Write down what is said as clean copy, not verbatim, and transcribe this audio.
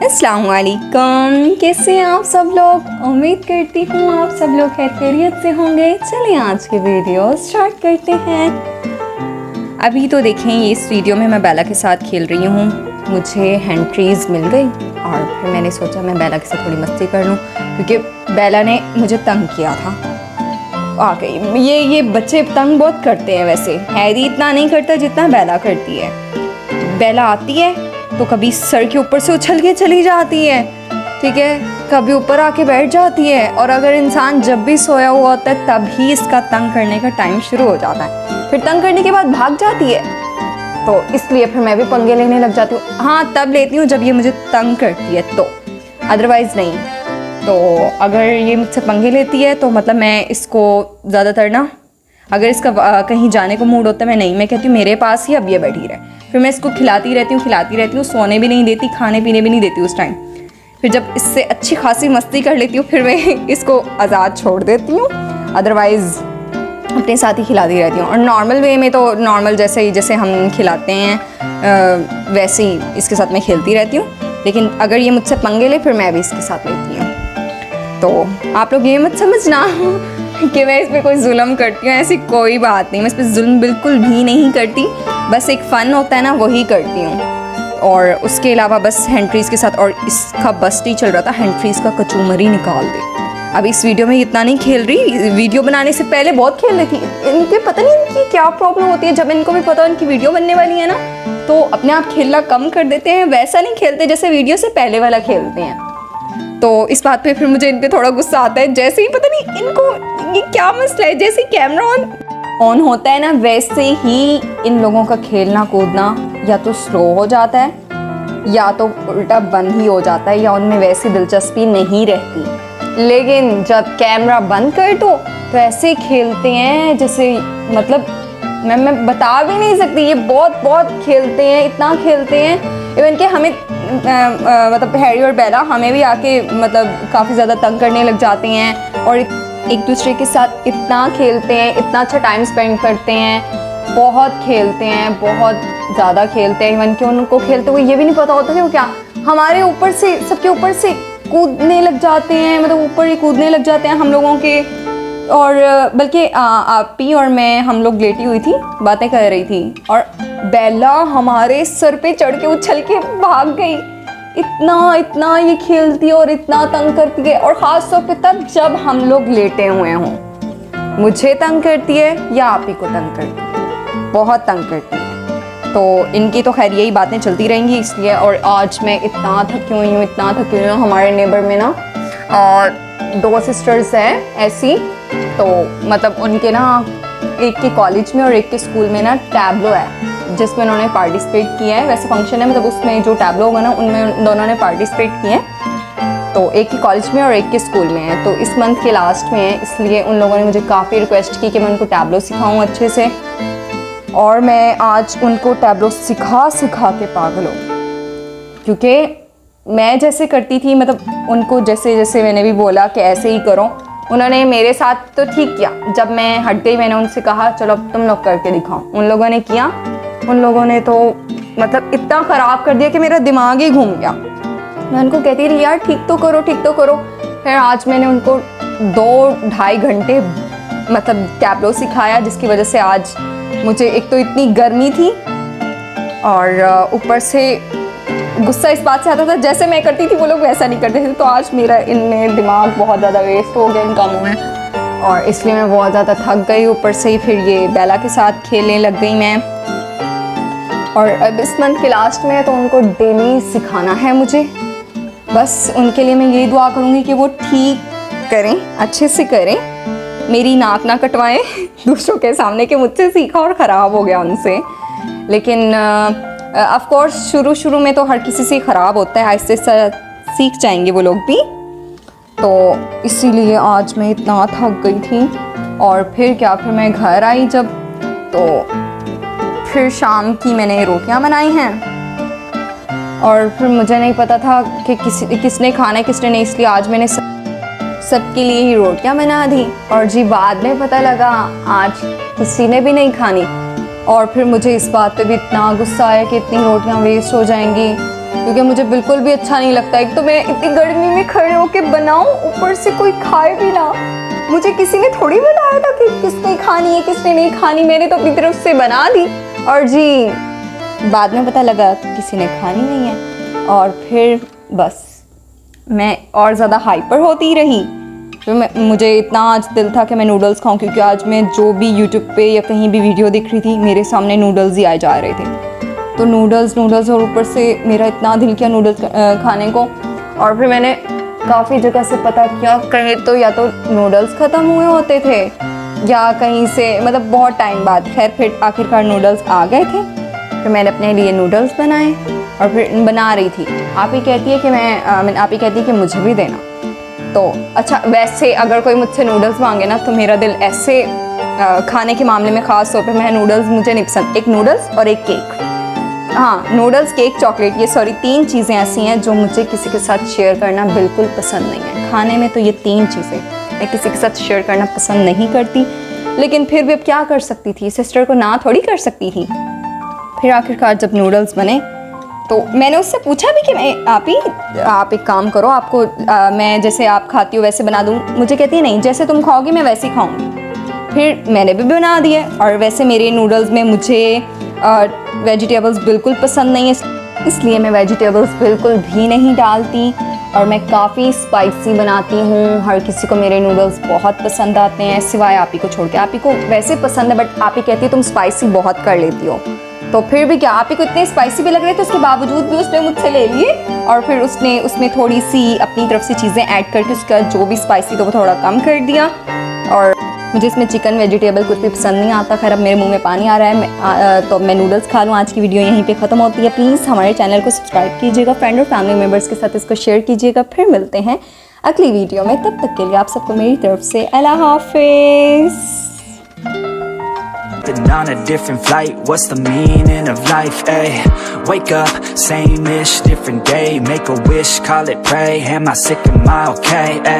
अस्सलाम वालेकुम, कैसे हैं आप सब लोग। उम्मीद करती हूँ आप सब लोग खैरियत से होंगे। चलिए आज की वीडियो स्टार्ट करते हैं। अभी तो देखें इस वीडियो में मैं बेला के साथ खेल रही हूँ। मुझे हैंड-ट्रीज मिल गई और फिर मैंने सोचा मैं बेला के साथ थोड़ी मस्ती कर लूँ, क्योंकि बेला ने मुझे तंग किया था। आ गई ये बच्चे तंग बहुत करते हैं। वैसे हैरी इतना नहीं करता जितना बेला करती है। बेला आती है तो कभी सर के ऊपर से उछल के चली जाती है, ठीक है, कभी ऊपर आके बैठ जाती है। और अगर इंसान जब भी सोया हुआ होता है तभी इसका तंग करने का टाइम शुरू हो जाता है। फिर तंग करने के बाद भाग जाती है, तो इसलिए फिर मैं भी पंगे लेने लग जाती हूँ। हाँ, तब लेती हूँ जब ये मुझे तंग करती है, तो अदरवाइज़ नहीं। तो अगर ये मुझसे पंगे लेती है तो मतलब मैं इसको ज़्यादातर ना, अगर इसका कहीं जाने को मूड होता है मैं कहती हूँ मेरे पास ही अब ये बैठी रहे। फिर मैं इसको खिलाती रहती हूँ, सोने भी नहीं देती, खाने पीने भी नहीं देती उस टाइम। फिर जब इससे अच्छी खासी मस्ती कर लेती हूँ फिर मैं इसको आज़ाद छोड़ देती हूँ, अदरवाइज़ अपने साथ ही खिलाती रहती हूँ। और नॉर्मल वे में तो नॉर्मल जैसे हम खिलाते हैं वैसे ही इसके साथ मैं खेलती रहती हूँ। लेकिन अगर ये मुझसे पंगे ले फिर मैं भी इसके साथ लेती हूँ। तो आप लोग ये मत समझना कि मैं इस पर कोई जुल्म करती हूँ, ऐसी कोई बात नहीं। मैं इस पर जुल्म बिल्कुल भी नहीं करती, बस एक फ़न होता है ना, वही करती हूँ। और उसके अलावा बस हैंड-ट्रीज के साथ, और इसका बस्ट ही चल रहा था हैंड-ट्रीज का कचूमरी निकाल दे। अब इस वीडियो में इतना नहीं खेल रही, वीडियो बनाने से पहले बहुत खेल रही थी। इनके पता नहीं इनकी क्या प्रॉब्लम होती है, जब इनको भी पता इनकी वीडियो बनने वाली है ना तो अपने आप खेलना कम कर देते हैं। वैसा नहीं खेलते जैसे वीडियो से पहले वाला खेलते हैं। तो इस बात पे फिर मुझे इन पे थोड़ा गुस्सा आता है। जैसे ही पता नहीं इनको ये क्या मसला है, जैसे ही कैमरा ऑन होता है ना वैसे ही इन लोगों का खेलना कूदना या तो स्लो हो जाता है या तो उल्टा बंद ही हो जाता है, या उनमें वैसी दिलचस्पी नहीं रहती। लेकिन जब कैमरा बंद कर दो तो ऐसे खेलते हैं जैसे मतलब मैं बता भी नहीं सकती। ये बहुत खेलते हैं, इतना खेलते हैं इवन कि हमें मतलब हैरी और बेला हमें भी आके मतलब काफ़ी ज़्यादा तंग करने लग जाते हैं। और एक दूसरे के साथ इतना खेलते हैं, इतना अच्छा टाइम स्पेंड करते हैं, बहुत खेलते हैं, बहुत ज़्यादा खेलते हैं। इवन कि उनको खेलते हुए ये भी नहीं पता होता कि वो क्या हमारे ऊपर से, सबके ऊपर से कूदने लग जाते हैं, मतलब ऊपर ही कूदने लग जाते हैं हम लोगों के। और बल्कि आप ही और मैं, हम लोग लेटी हुई थी, बातें कर रही थी और बेला हमारे सर पे चढ़ के उछल के भाग गई। इतना ये खेलती है और इतना तंग करती है। और ख़ास तौर पे तब जब हम लोग लेटे हुए हों, मुझे तंग करती है या आप ही को तंग करती है, बहुत तंग करती है। तो इनकी तो खैर यही बातें चलती रहेंगी इसलिए। और आज मैं इतना थकी हुई हूँ। हमारे नेबर में ना और 2 सिस्टर्स हैं ऐसी, तो मतलब उनके ना एक के कॉलेज में और एक के स्कूल में ना टैबलो है जिसमें उन्होंने पार्टिसिपेट किया है। वैसे फंक्शन है, मतलब उसमें जो टैबलो होगा ना उनमें दोनों ने पार्टिसिपेट किए हैं। तो एक के कॉलेज में और एक के स्कूल में है। तो इस मंथ के लास्ट में है, इसलिए उन लोगों ने मुझे काफ़ी रिक्वेस्ट की कि मैं उनको टैबलो सिखाऊं अच्छे से। और मैं आज उनको टैबलो सिखा के पागल हूँ, क्योंकि मैं जैसे करती थी, मतलब उनको जैसे मैंने भी बोला कि ऐसे ही करो, उन्होंने मेरे साथ तो ठीक किया। जब मैं हट गई मैंने उनसे कहा चलो अब तुम लोग करके दिखाओ। उन लोगों ने किया, उन लोगों ने तो मतलब इतना ख़राब कर दिया कि मेरा दिमाग ही घूम गया। मैं उनको कहती रही यार ठीक तो करो। फिर आज मैंने उनको 2-2.5 घंटे मतलब टैबलो सिखाया, जिसकी वजह से आज मुझे एक तो इतनी गर्मी थी और ऊपर से गुस्सा इस बात से आता था जैसे मैं करती थी वो लोग वैसा नहीं करते थे। तो आज मेरा इनमें दिमाग बहुत ज़्यादा वेस्ट हो गया इन कामों में, और इसलिए मैं बहुत ज़्यादा थक गई। ऊपर से ही फिर ये बेला के साथ खेलने लग गई मैं। और अब इस मंथ के लास्ट में है तो उनको डेली सिखाना है मुझे। बस उनके लिए मैं यही दुआ करूँगी कि वो ठीक करें, अच्छे से करें, मेरी नाक ना कटवाएं दूसरों के सामने कि मुझसे सीखा और ख़राब हो गया उनसे। लेकिन ऑफ कोर्स शुरू में तो हर किसी से ख़राब होता है, आहिस्ते आहिस्ते सीख जाएंगे वो लोग भी। तो इसीलिए आज मैं इतना थक गई थी। और फिर मैं घर आई जब, तो फिर शाम की मैंने रोटियां बनाई हैं। और फिर मुझे नहीं पता था कि किसने खाना है किसने नहीं, इसलिए आज मैंने सबके लिए ही रोटियां बना दी। और जी बाद में पता लगा आज किसी ने भी नहीं खानी। और फिर मुझे इस बात पे भी इतना गुस्सा आया कि इतनी रोटियां वेस्ट हो जाएंगी, क्योंकि मुझे बिल्कुल भी अच्छा नहीं लगता। एक तो मैं इतनी गर्मी में खड़े होके बनाऊं, ऊपर से कोई खाए भी ना। मुझे किसी ने थोड़ी बताया था कि किसने खानी है किसने नहीं खानी, मैंने तो अपनी तरफ से बना दी और जी बाद में पता लगा किसी ने खानी नहीं है। और फिर बस मैं और ज़्यादा हाइपर होती रही। तो मुझे इतना आज दिल था कि मैं नूडल्स खाऊं, क्योंकि आज मैं जो भी यूट्यूब पे या कहीं भी वीडियो दिख रही थी मेरे सामने नूडल्स ही आए जा रहे थे। तो नूडल्स और ऊपर से मेरा इतना दिल किया नूडल्स खाने को। और फिर मैंने काफ़ी जगह से पता किया, कहीं तो या तो नूडल्स ख़त्म हुए होते थे या कहीं से मतलब बहुत टाइम बाद। खैर फिर आखिरकार नूडल्स आ गए थे। फिर मैंने अपने लिए नूडल्स बनाए और फिर बना रही थी। आप ही कहती है कि आप ही कहती है कि मुझे भी देना। तो अच्छा, वैसे अगर कोई मुझसे नूडल्स मांगे ना तो मेरा दिल ऐसे खाने के मामले में ख़ास तौर पे मैं नूडल्स मुझे नहीं पसंद। एक नूडल्स और एक केक, हाँ नूडल्स केक चॉकलेट, ये 3 चीज़ें ऐसी हैं जो मुझे किसी के साथ शेयर करना बिल्कुल पसंद नहीं है। खाने में तो ये 3 चीज़ें मैं किसी के साथ शेयर करना पसंद नहीं करती, लेकिन फिर भी अब क्या कर सकती थी, सिस्टर को ना थोड़ी कर सकती थी। फिर आखिरकार जब नूडल्स बने तो मैंने उससे पूछा भी कि आप एक काम करो, आपको मैं जैसे आप खाती हो वैसे बना दूँ। मुझे कहती है नहीं, जैसे तुम खाओगी मैं वैसे ही खाऊंगी। फिर मैंने भी बना दिए। और वैसे मेरे नूडल्स में मुझे वेजिटेबल्स बिल्कुल पसंद नहीं है, इसलिए मैं वेजिटेबल्स बिल्कुल भी नहीं डालती। और मैं काफ़ी स्पाइसी बनाती हूँ। हर किसी को मेरे नूडल्स बहुत पसंद आते हैं, सिवाय आप ही को छोड़ के। आप ही को वैसे पसंद है, बट आप ही कहती है तुम स्पाइसी बहुत कर लेती हो। तो फिर भी क्या, आप ही को इतने स्पाइसी भी लग रहे थे, उसके बावजूद भी उसने मुझसे ले लिए। और फिर उसने उसमें थोड़ी सी अपनी तरफ से चीज़ें ऐड करके उसका जो भी स्पाइसी था वो थोड़ा कम कर दिया। और मुझे इसमें चिकन वेजिटेबल कुछ भी पसंद नहीं आता। खैर अब मेरे मुंह में पानी आ रहा है, तो मैं नूडल्स खा लूँ। आज की वीडियो यहीं पे ख़त्म होती है। प्लीज़ हमारे चैनल को सब्सक्राइब कीजिएगा, फ्रेंड और फैमिली मेम्बर्स के साथ इसको शेयर कीजिएगा। फिर मिलते हैं अगली वीडियो में, तब तक के लिए आप सबको मेरी तरफ से अल्लाह हाफिज़। On a different flight, what's the meaning of life, ay? Wake up, same-ish, different day. Make a wish, call it pray. Am I sick, am I okay, ay?